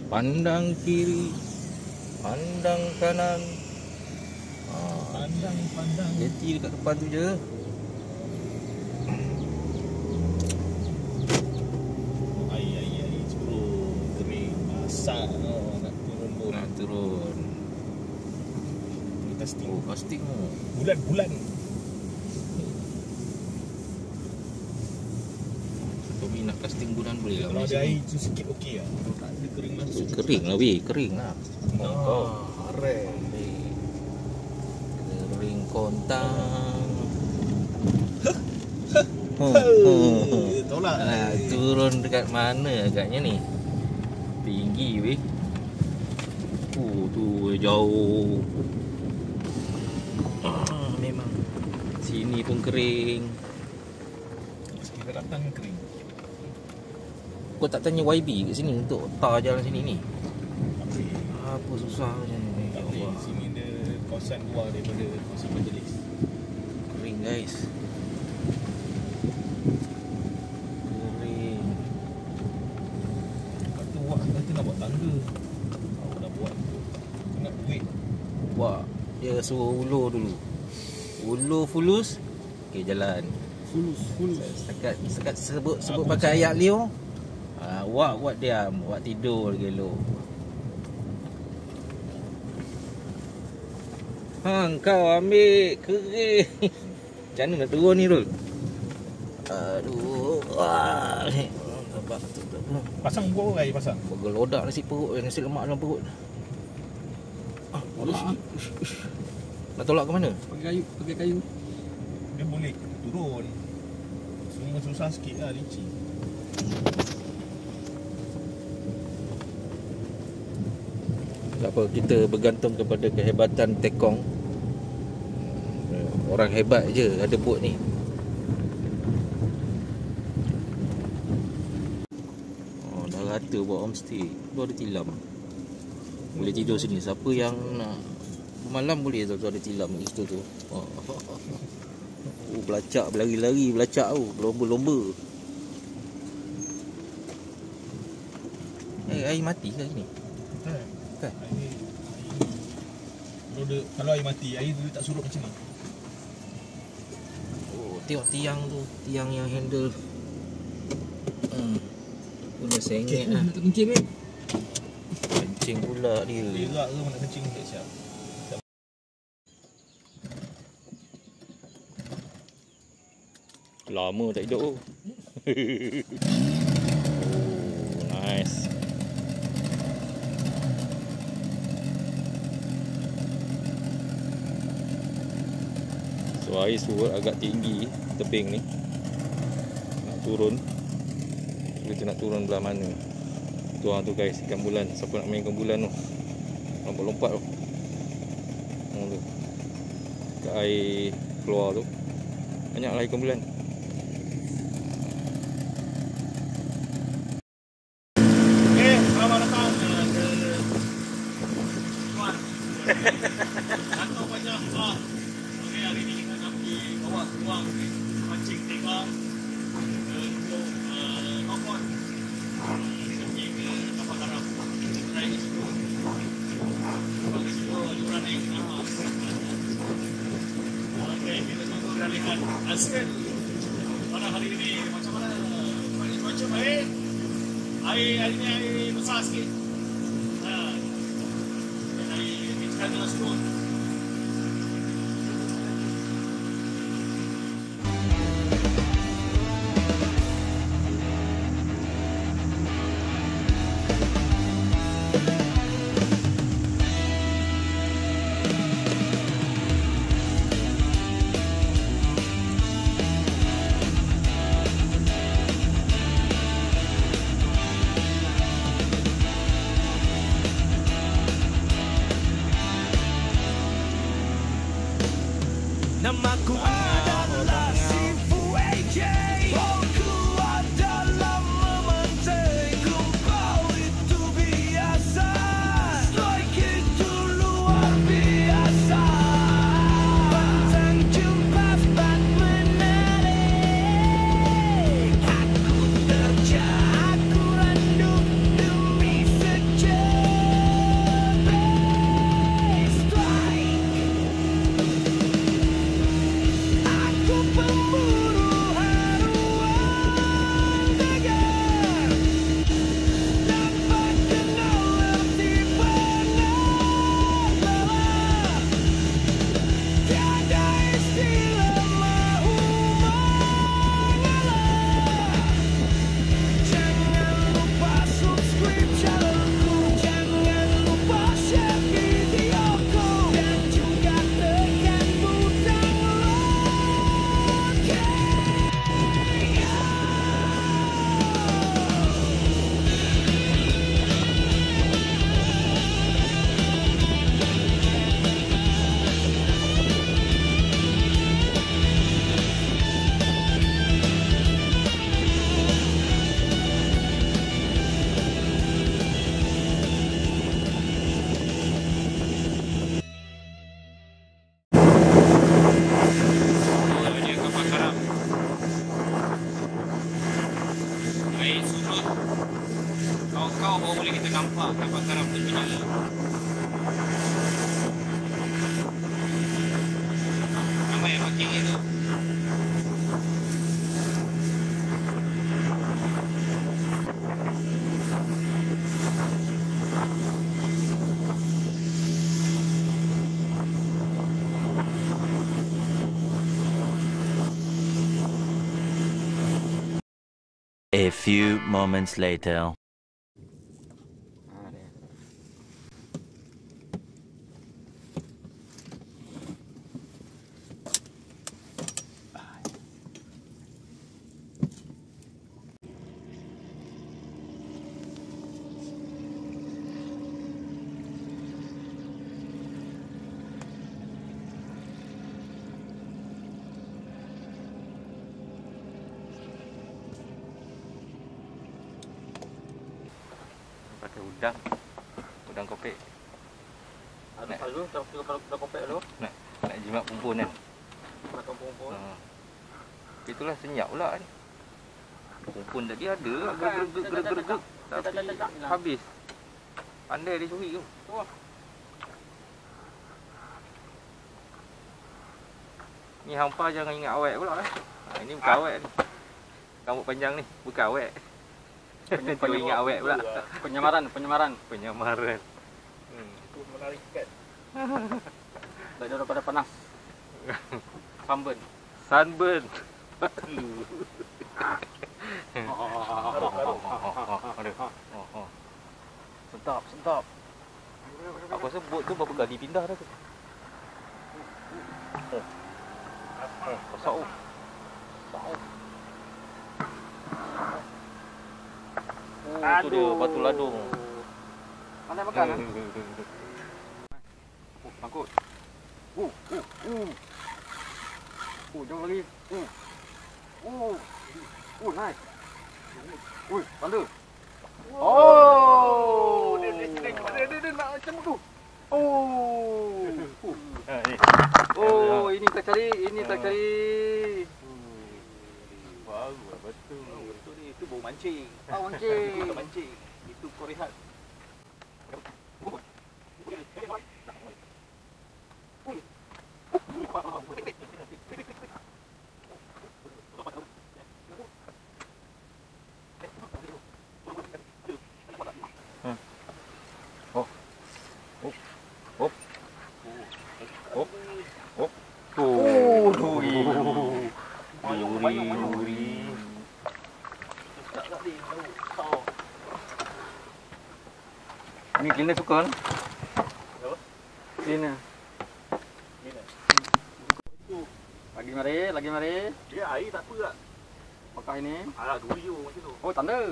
Pandang kiri, pandang kanan. Pandang. Jeti dekat depan tu je. Air curug kering masak. Nak turun pun. Nak turun. Ini casting. Oh, casting tu. Bulan-bulan. Tommy nak casting bulan boleh lah. Kalau ada air tu sikit okey lah. Kalau tak ada kering langsung. Kering lah weh, kering lah. Keren. Kering kontang. Tolak. Turun dekat mana agaknya ni? Tinggi weh. Tu jauh. Memang. Sini pun kering. Kita datang kering. Kau tak tanya YB kat sini untuk tar jalan sini ni? Tapi Apa susah macam ni? Ya Allah. sini dia kawasan luar daripada kawasan Majlis. Kering guys. Kering. Kata Wak kata nak buat tangga. Aku dah buat. Aku nak duit. Wah, dia suruh ulur dulu. Ulur fulus. Okey jalan. Fulus. Sekat sebut pakai ayat Leo. Wak diam, Wak tidur lagi elok. Kau ambil kering. Macam mana nak turun ni Rul? Aduh. Wah. Pasang buah air pasang. Bergelodak nasi perut, nasi lemak dalam perut. Nak tolak ke mana? Pakai kayu. Dia boleh turun. Semua susah sikit lah licin. Tak apa, kita bergantung kepada kehebatan Tekong. Orang hebat je ada bot ni. Dah rata buat homestay. Tu ada tilam. Boleh tidur sini. Siapa yang nak malam boleh tu ada tilam di situ tu. Belacak, berlari-lari belacak tu, berlomba-lomba. Air mati ke ni? Kan? Kalau air mati, air tu tak surut macam ni. Oh, tengok tiang tu, tiang yang handle. Punya sengit lah. Nak kencing kan? Kencing pula dia. Dia gerak ke nak kencing tak siap. Lama tak hidup tu. Oh, nice. So air surut agak tinggi tebing ni. Nak turun. Kita nak turun belah mana? Tu tu guys, ikan bulan. Siapa nak main ikan bulan tu? Lompat-lompat tu. Tu. Kat air keluar tu. Banyaklah ikan bulan. Selamat datang ke Tuan. Atau banyak okey, hari ni kita nak pergi bawa ruang mancing teka untuk Nokon. Kita pergi ke kapal garam. Try di situ. Kapal di situ liburan naik nama. Okey, kita tunggu peralihan asal. Pada hari ini macam mana? Cuaca baik. Air hari ni air besar sikit. Dan air kita kena surut. Namaku adalah Sifu AJ. Aku adalah memantai. Kau itu biasa. Stoik itu luar biasa. Pantang jumpa bat menarik. Aku terjah, aku randuk demi sejarah. pancing itu. A few moments later. Pakai udang kopek. Ada dulu, dah kopek dulu. Nak jimat pumpun kan. Makan pompon. Itulah senyap pula ni. Pumpun tadi ada gereg. Tapi habis. Pandai dia curi tu. Ni hampa jangan ingat awet pula eh. Ini bukan awet ni. Rambut panjang ni bukan awet. Cuma ingat awet pula. Penyamaran. Itu menarik kan. Daripada panas. Sunburn. Sedap. Aku rasa bot tu berapa kali pindah dah tu. Kosak oh. Itu dia batu ladung. Mana makan kan? Pangkut. Jom lagi. Nice. Tanda. Oh, dia nak macam tu. Ini tak cari. Baru betul ni. Itu bau mancing. Mancing. Itu kau rehat. Duri. Ni cleaner suka kan? Apa? Cleaner. Lagi mari. Dia air tak apa tak? Pakai ni. Alah duri je macam tu. Oh, tanda.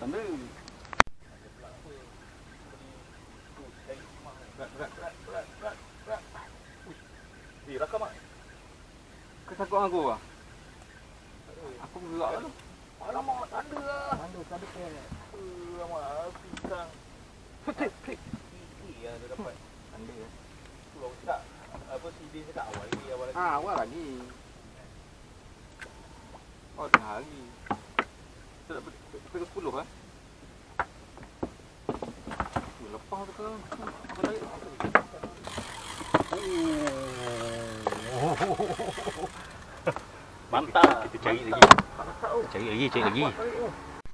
Tanda. Rakam mak. Kau takut aku ah? Aku gerak tu. Alamak, tanda lah. Tanda ke. Alamak, pisang. Ini ada dapat. Tanda. Pulau cakap. Apa CD cakap awal lagi. Awal lagi. Oh, tengah hari. Kita dah pukul 10 eh? Lepas tu ke? Apa tarik? Mantap. Kita cari lagi. Cari lagi.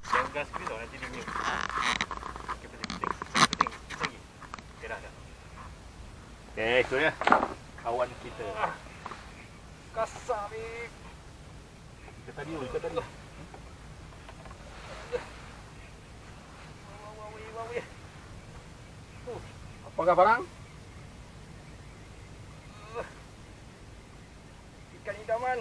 Jangan gas sikit tau, nanti dia punya. Okey, penting. Okey, dah. Okey, itu ya. Kawan kita. Kasar ni. Ikat tadi. Apakah barang? Ikan idaman.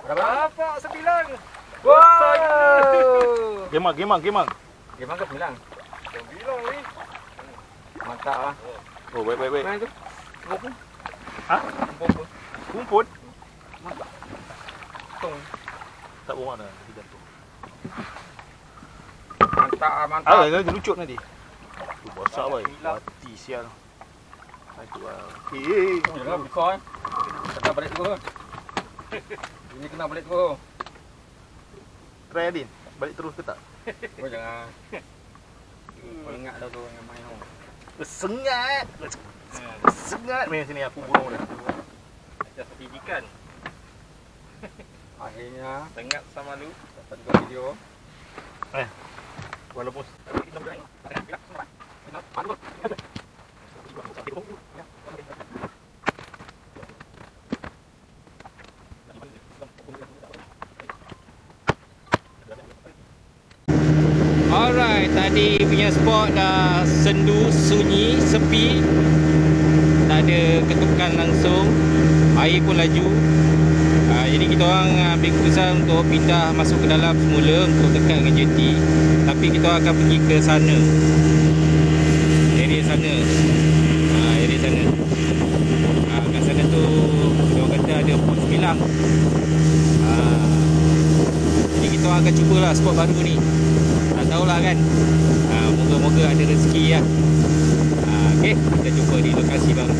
Berapa? 9. Wow. Gemang. Gemang ke 9? 9 ni. Mantap lah. Oh, baik. Mana tu? Kumpul. Ha? Kumpul? Tung. Tak bohong dah, nanti jatuh. Mantap. Dia lucut nanti. Tu besar boy. Mati sial. Aduh. Jangan buka eh. Kena balik tu. Ini kena balik tu. Try Adin. balik terus ke tak? Oh jangan. Kau ingat dah tu yang main tu. Sengat. Sengat main sini aku burung dia. Dah seperti ikan. Akhirnya Sengat sama lu. dapat juga video. Walaupun alright, tadi punya spot dah sendu, sunyi, sepi. Tak ada ketukan langsung. Air pun laju. Jadi kita orang ambil keputusan untuk pindah masuk ke dalam semula untuk dekat dengan jeti. Tapi kita akan pergi ke sana. Area sana. Area sana. Kat sana tu dia orang kata ada pos Milang. Jadi kita orang akan cubalah spot baru ni. Tak tahulah kan. Moga-moga ada rezeki lah. Okey, kita jumpa di lokasi baru.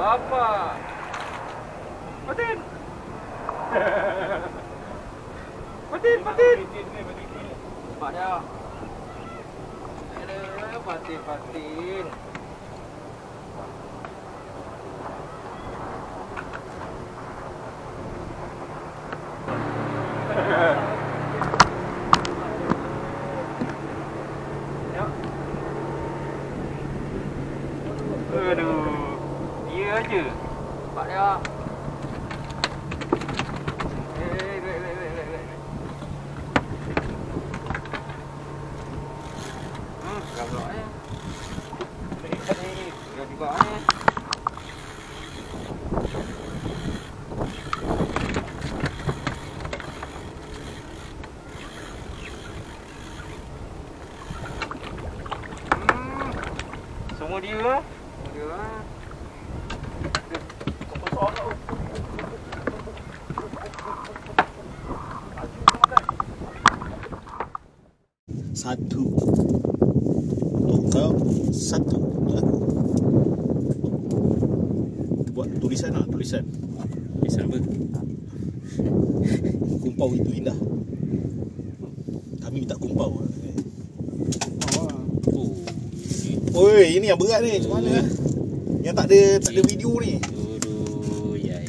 Apa? Patin. Patin. Nampak dah. Ada patin. Aduh. Dia aja. Nampak dah. Gambar ni. Dah juga ni. Semua dia lah. Dia lah. Satu untuk kau, satu untuk aku. Kita buat tulisan lah, tulisan. Tulisan apa? Kumpau itu indah. Kami minta kumpau. Oi, ini yang berat ni. Macam mana? Yang tak ada video ni. Aduh, yai.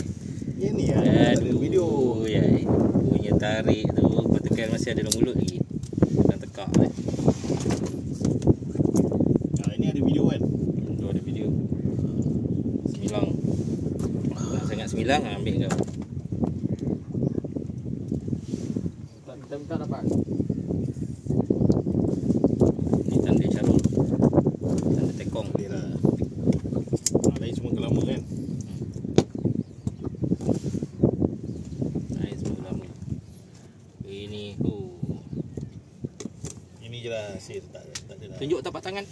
Ini yang tak ada video. Yai. Punya tarik tu, tekan masih ada dalam mulut lagi. Tekan tekak ni. Ini ada video kan? Tu ada video. Semilang. Nak sangat semilang, ambil kau. Kita minta dapat. Ni tanda carul. Tanda tekong. Boleh lah. Lain semua kelama kan? Lain semua lama. Ini Ini je lah hasil. Tak ada lah. tunjuk tapak tangan.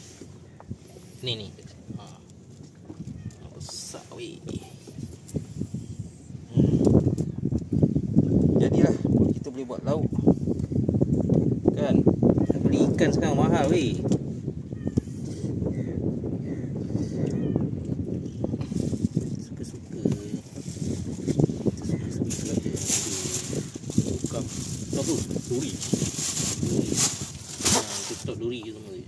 Ni. weh. Jadilah kita boleh buat lauk. Kan? Nak beli ikan sekarang mahal weh. Suka-suka. Suka-suka je. Buka. Apa? Duri. Kita stok duri je semua.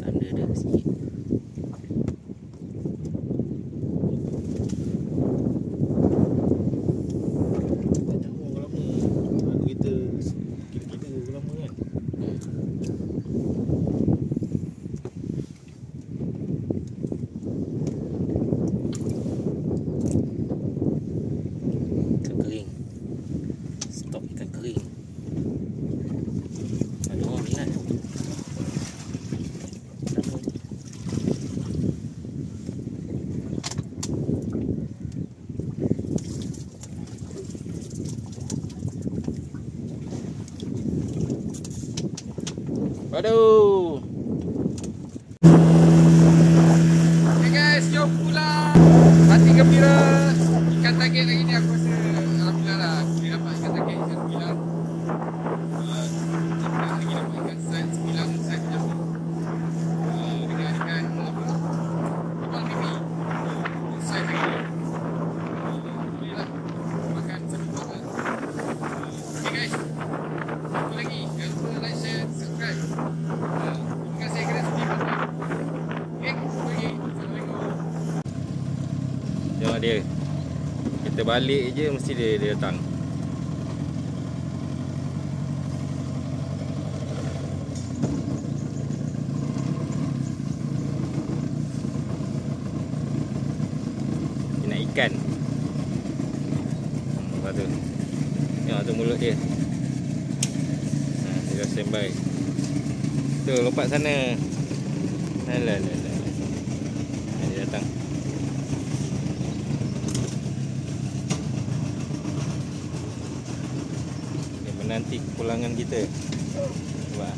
Tanda dia sikit. Waduh. Okay guys, jom pulang. Hati gembira. Ikan target hari ni aku rasa alhamdulillah lah. Boleh dapat ikan target ikan 9. Kita lagi dapat ikan saiz 9 saiz macam ni. Dengan ikan apa? Ikan mimi. Saiz lagi. Boleh lah. Makan satu makan. Okay guys. Satu lagi. Jangan lupa like, share, subscribe. Terima kasih kerana sudi menonton. Okay, pergi. Assalamualaikum. Tengok dia. Kita balik je mesti dia datang. Dia nak ikan. Lepas tu. Tengok tu mulut dia. Dia dah standby. Tu lompat sana. Alah. Dia datang. Dia menanti kepulangan kita. Nampak?